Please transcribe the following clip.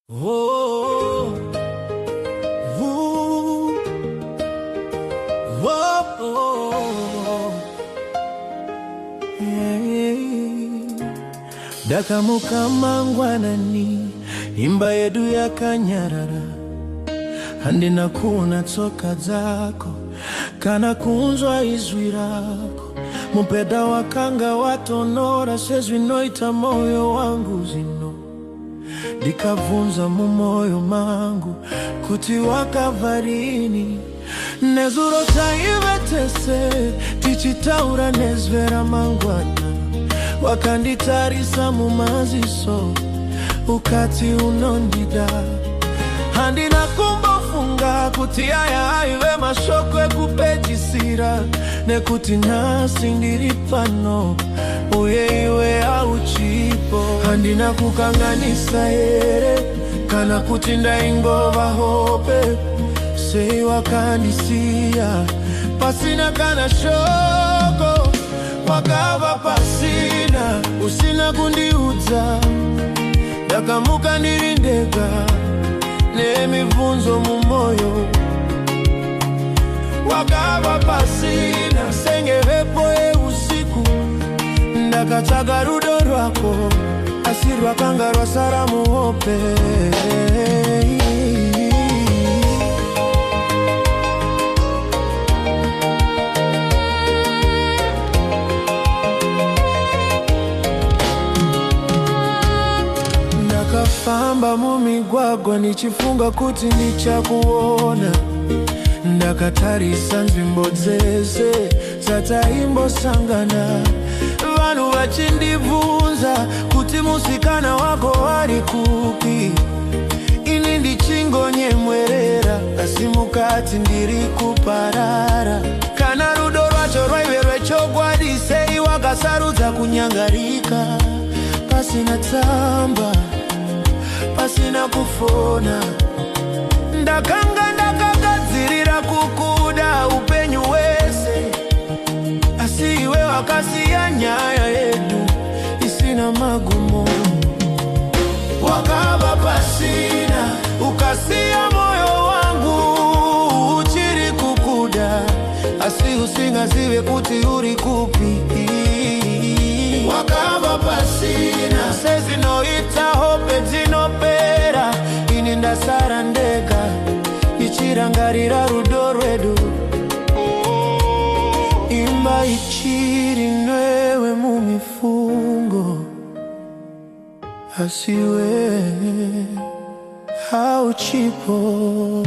Oh, ooh, oh, oh, yeah. Dakamukambangwanani imba yedu yakanyarara handi nakuna tsoka zako kana kunzwa izwi rako mupeda wakanga watonora sezvinoita moyo wangu zino likavunza mu moyo mangu kuti wakavarini nezuro taivetese tichitaura nezvera mangwana wakanditarisa mu maziso ukati unondida handina kumbofunga kuti aya aive mashoko ekupedzisira nekuti nhasi ndiri pano uye iwe auchipo handina kukanganisa here kana kuti ndaingova hope sei wakandisiya pasina kana shoko wakava pasina usina kundiudza ndakamuka ndiri ndega nemibvunzo mumoyo wakava pasina sengevepo yeusiku ndakatsvaga rudo rwako asi rwakanga rwasara muhope ndakafamba mumigwagwa nichifunga kuti ndichakuona ndakatarisa nzvimbo dzese dzataimbosangana vanhu vachindibvunza kuti musikana wako ari kupi ini ndichingonyemwerera asi mukati ndiri kuparara kana rudo rwacho rwaive rwechokwadi sei wakasarudza kunyangarika pasina tsamba pasina kufona ndakanga ndakagadzirira kukuda upenyu wese asi iwe wakasiya nyaya yedu isina magumo wakava pasina ukasiya moyo wangu uchiri kukuda asi usingazive kuti uri kupi wakava pasina sezinoita hope dzinopera ini ndasara ndega ichirangarira rudo rwedu imba ichiri newe mumifungo asiwe hauchipo.